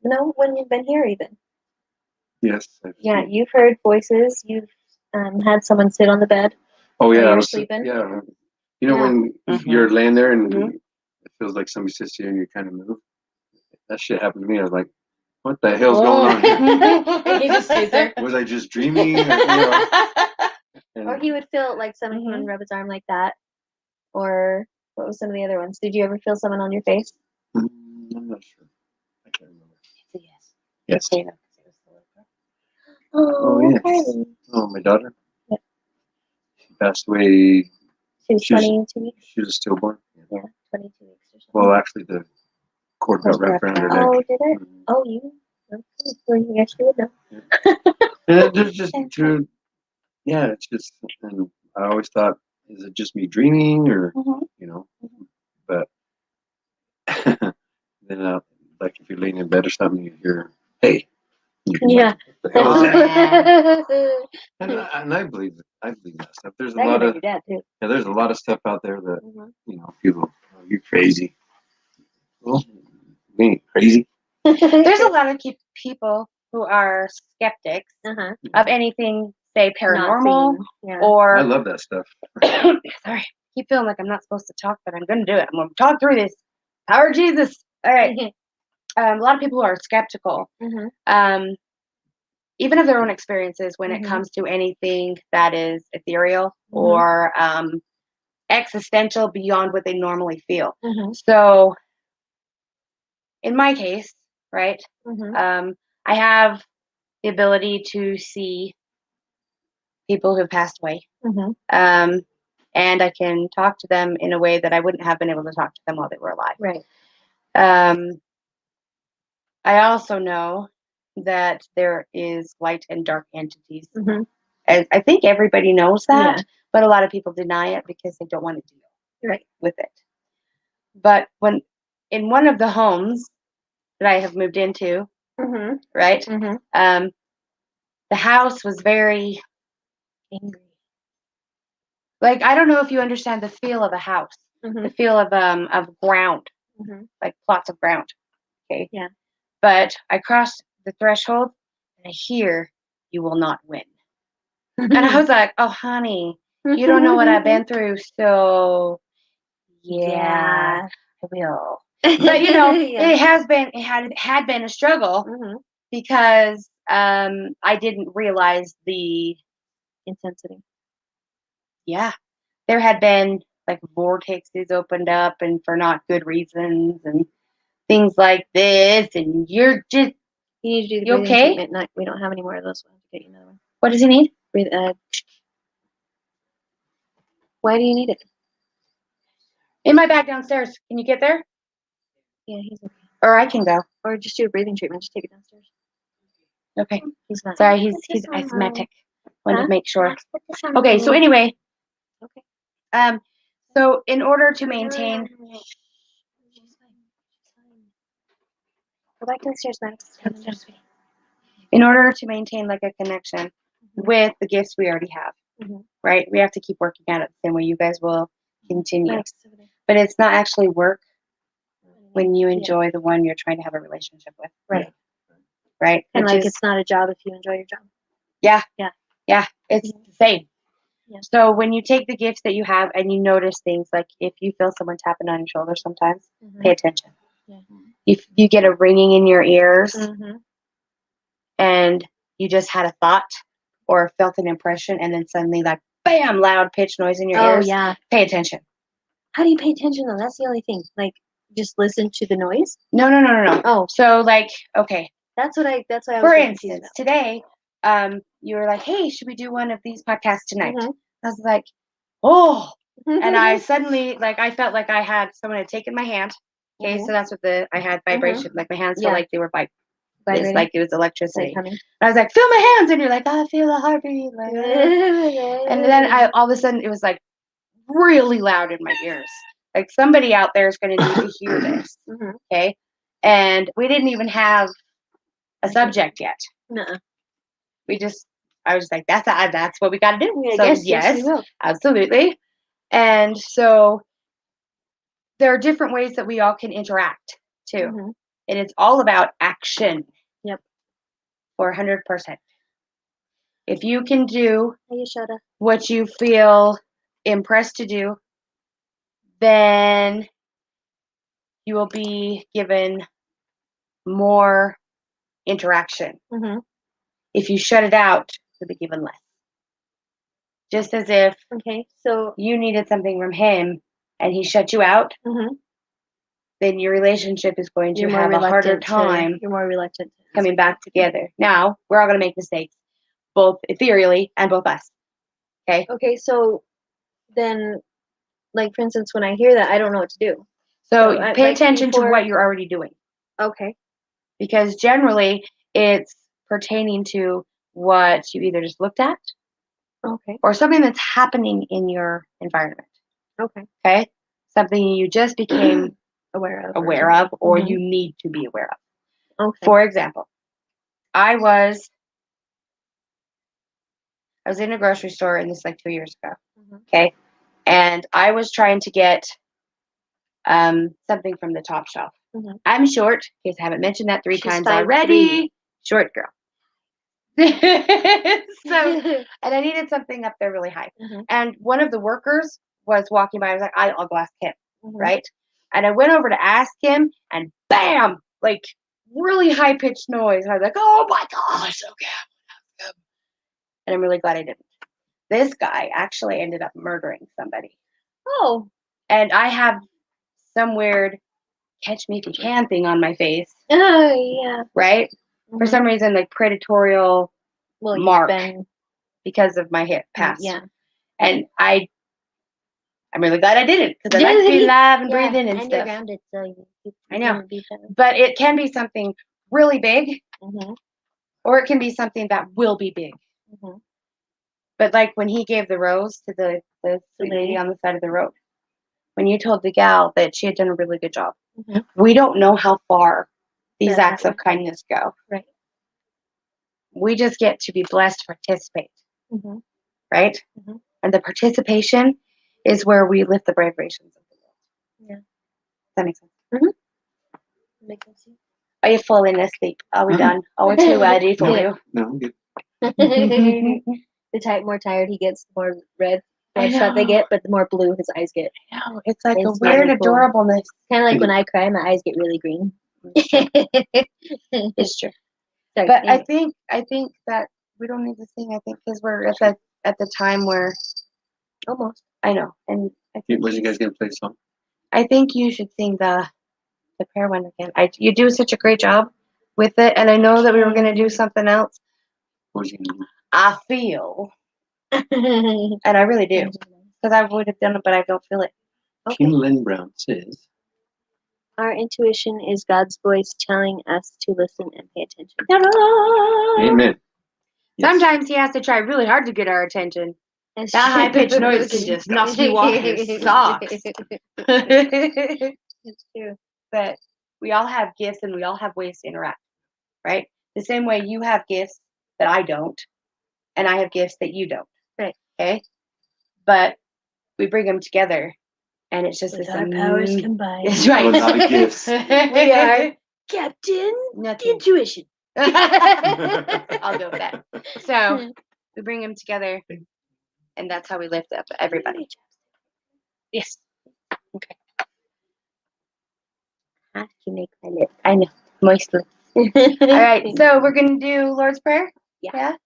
No, when you've been here even. Yes. Yeah, you've heard voices. You've had someone sit on the bed Oh while yeah, you I were was, sleeping? yeah. You know Yeah. when Mhm. you're laying there and Mhm. it feels like somebody sits here and you kind of move. That shit happened to me. I was like, what the hell's going on here? And he just stays there. Was I just dreaming? Or, you know, Or he would feel like someone come and rub his arm like that. Or what was some of the other ones? Did you ever feel someone on your face? I'm not sure. I can't remember. Yes. Yes. Taylor. Oh, yes. okay. Oh, my daughter? Yeah. She passed away. She was She was- 22 weeks. She was a stillborn. Yeah, 22 weeks or something. Well, actually, the cord got wrapped around her neck. Oh, did it? Mhm. Oh, you? Okay. Well, you actually would know. And there's just true. Yeah, it's just. And I always thought, is it just me dreaming, or you know? But then, like if you're laying in bed or something, you hear, "Hey." Yeah. What the hell is that? That And I believe that stuff. There's a could lot be of your dad, too. there's a lot of stuff out there that Mhm. you know people. Oh, you're crazy. Well, we ain't crazy. There's a lot of people who are skeptics Uh-huh. of anything, say, Not paranormal seen. Yeah. I or. love that stuff. Sorry, keep feeling like I'm not supposed to talk, but I'm going to do it. I'm going to talk through this. Power of Jesus. All right. A lot of people are skeptical, Mhm. even of their own experiences when it Mhm. comes to anything that is ethereal Mhm. or existential beyond what they normally feel. Mhm. So, in my case, right, Mhm. I have the ability to see people who've passed away. Mhm. And I can talk to them in a way that I wouldn't have been able to talk to them while they were alive. Right. I also know that there is light and dark entities. Mhm. I think everybody knows that, Yeah. but a lot of people deny it because they don't want to deal Right. with it. But when in one of the homes that I have moved into, Mhm. right, Mhm. the house was very Angry. like I don't know if you understand the feel of a house, the Mhm. feel of ground, Mhm. like plots of ground. Okay. Yeah. But I crossed the threshold and I hear you will not win. And I was like, oh, honey, you don't know what I've been through. So, yeah, I will. But, you know, Yeah. it had been a struggle Mhm. because I didn't realize the, Intensity. yeah, there had been like vortexes opened up and for not good reasons and things like this. And you're just, You need to do the you breathing okay? treatment. Not, we don't have any more of those. We'll have to get you another one. What does he need? Breathe. Why do you need it? In my bag downstairs. Can you get there? Yeah, he's okay. Or I can go. Or just do a breathing treatment. Just take it downstairs. Okay. He's not. Sorry, he's asthmatic. Wanted Huh? to make sure. Okay, so anyway, Okay. so in order to maintain, She's fine. She's fine. Go back downstairs, Max. in order to maintain like a connection with the gifts we already have, Mhm. right? We have to keep working at it the same way you guys will continue. Max is over there. But it's not actually work when you Yeah. enjoy the one you're trying to have a relationship with, Right. right? And Which like is, it's not a job if you enjoy your job. yeah, Yeah. yeah, it's the same. Yeah. So when you take the gifts that you have and you notice things like if you feel someone tapping on your shoulder sometimes, pay attention. Yeah. If you get a ringing in your ears Mm-hmm. and you just had a thought or felt an impression and then suddenly like bam, loud pitch noise in your Oh ears, yeah. pay attention. How do you pay attention though? That's the only thing. Like just listen to the noise. No. Oh, So like, okay, that's why I was for getting confused instance, today, you were like, hey, should we do one of these podcasts tonight? Mhm. I was like, oh, about. and I suddenly like I felt like I had someone had taken my hand. Okay, so that's what I had vibration. Like my hands felt Yeah. like they were it's Vibrating. like it was Like electricity. coming. And I was like, feel my hands, and you're like, I feel a heartbeat. Like, and then all of a sudden it was like really loud in my ears. Like somebody out there is going to need to hear this. Mhm. Okay, and we didn't even have a subject yet. Nuh-uh. I was like, that's what we got to do. Yeah, So yes, we will. absolutely. And so there are different ways that we all can interact too. Mhm. And it's all about action. Yep. 400%. If you can do Hey, Yashoda. what you feel impressed to do, then you will be given more interaction. Mm-hmm. If you shut it out, you'll be given less. Just as if Okay, so you needed something from him and he shut you out, mm-hmm. then your relationship is going to have a harder time You're more reluctant to coming back together. Now, we're all going to make mistakes, both ethereally and both us. Okay? Okay, so then, like, for instance, when I hear that, I don't know what to do. So So pay like attention to before- what you're already doing. Okay. Because generally, it's pertaining to what you either just looked at Okay. or something that's happening in your environment. Okay. Okay? Something you just became Aware of. or Mhm. you need to be aware of. Okay. For example, I was in a grocery store, and this is like 2 years ago. Mhm. Okay? And I was trying to get something from the top shelf. Mhm. I'm short, in case I haven't mentioned that 3 She's times 5'3". already. Short girl. So, and I needed something up there really high. Mhm. And one of the workers was walking by. I was like, I'll go ask him, Mhm. right? And I went over to ask him, and bam, like really high pitched noise. And I was like, oh my gosh, okay. And I'm really glad I didn't. This guy actually ended up murdering somebody. Oh. And I have some weird catch me if you can thing on my face, Oh yeah. right? For Mhm. some reason, like predatorial Well, you've mark been- because of my hip past. Yeah. And I'm really glad I didn't, because I like to be alive and Yeah, breathing and you're stuff. grounded, so you I know. wouldn't be better. But it can be something really big, Mhm. or it can be something that will be big. Mhm. But like when he gave the rose to the sweet lady on the side of the road, when you told the gal that she had done a really good job, Mhm. we don't know how far these That acts of kindness go. Right. We just get to be blessed to participate, Mhm. right? Mhm. And the participation is where we lift the vibrations of the world. Yeah. Does that make sense? Makes sense. Are you falling asleep? Are we done? Are we too ready for you? No, I'm good. The more tired he gets, the more red bloodshot they get, but the more blue his eyes get. No, it's like It's a weird really cool. adorableness. Kind of like when I cry, my eyes get really green. It's true. Sorry, But anyway. I think that we don't need to sing. I think because we're at the time where Almost. I know, and I think Was you guys gonna play a song? I think you should sing the prayer one again. You do such a great job with it, and I know that we were gonna do something else. What was you gonna do? I feel, and I really do, because I would have done it, but I don't feel it. King Lynn Brown says, Our intuition is God's voice telling us to listen and pay attention. Amen. Yes. Sometimes he has to try really hard to get our attention. That high-pitched noise can just knock you off your socks. It's true. But we all have gifts and we all have ways to interact, right? The same way you have gifts that I don't, and I have gifts that you don't. Right. Okay? But we bring them together, and it's just With this our powers combined. That's right. All about the gifts. We are Captain Nothing. Intuition. I'll go with that. So we bring them together, and that's how we lift up everybody. Yes. Okay. How did you make my lips? I know. Moist lips. All right. So we're going to do Lord's Prayer. Yeah.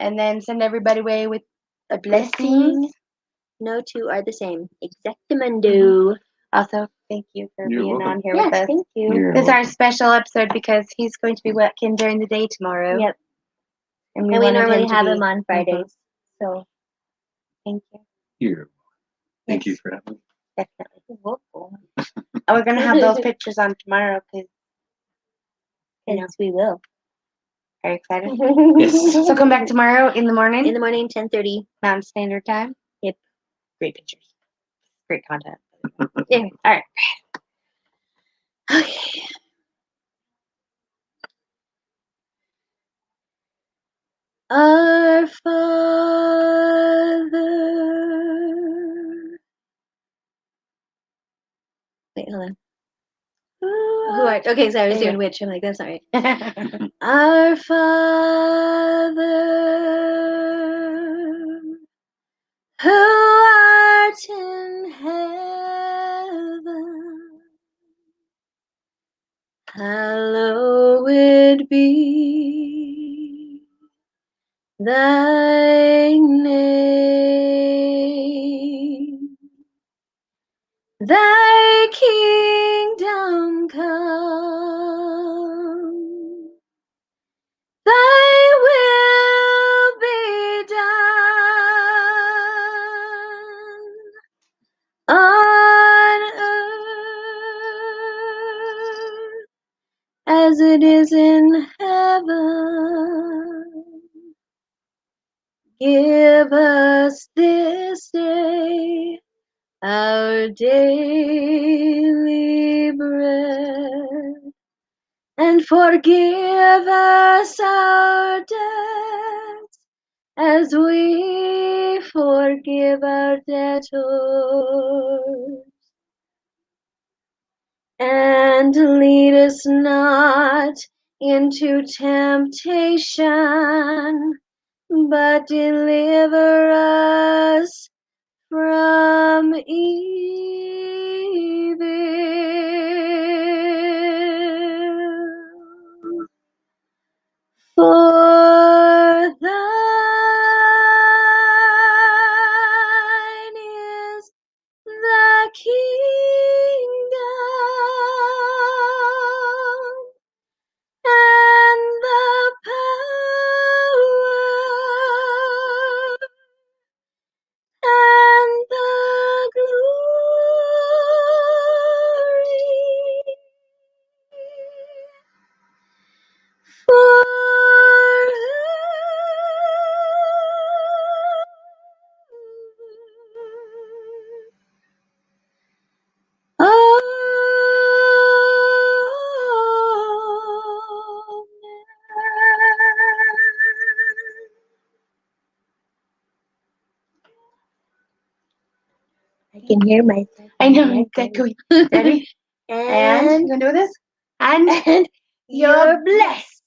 And then send everybody away with a blessing. Blessing. No two are the same. Exactamundo. Also, thank you for You're being welcome. on here Yes, with us. thank you. You're This is our welcome. special episode because he's going to be working during the day tomorrow. Yep. And And we wanted normally to have be- him on Fridays. So Thank you. Here. Thank you for having me. Definitely. you're welcome. And we're going to have those pictures on tomorrow because Yes, we will. are you excited? Yes. So come back tomorrow in the morning. In the morning, 10:30. Mountain Standard Time. Yep. Great pictures. Great content. Yeah. All right. Okay. Our Father. Wait, hold on. Who Who art? Okay, so I was There you doing witch. I'm like, that's not right. Our Father, who art in heaven, hallowed be thy name. Thy kingdom come, thy will be done on earth as it is in heaven. Give us this day our daily bread, and forgive us our debts as we forgive our debtors. And lead us not into temptation, but deliver us from evil. For thine is the kingdom and the power and the glory I can hear myself. I know. Exactly. Ready? And you gonna do this? And you're blessed.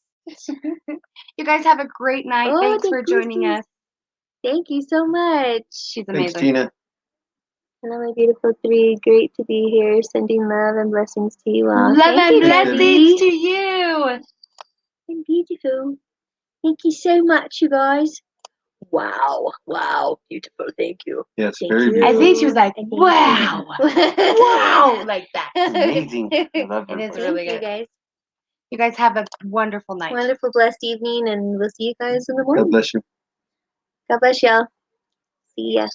You guys have a great night. Oh, Thanks thank for you, joining sis. us. Thank you so much. She's Thanks, amazing. Tina. Hello, my beautiful three. Great to be here. Sending love and blessings to you all. Love Thank and you, blessings Debbie. to you. And beautiful. Thank you so much, you guys. Wow. Wow. Beautiful. Thank you. Yeah, it's Thank very you. beautiful. I think she was like, Thank wow. you. Wow. Like that. Amazing. I love her It is voice. really Thank you, good. guys. You guys have a wonderful night. Wonderful, blessed evening, and we'll see you guys in the God morning. bless you. God bless y'all. See ya.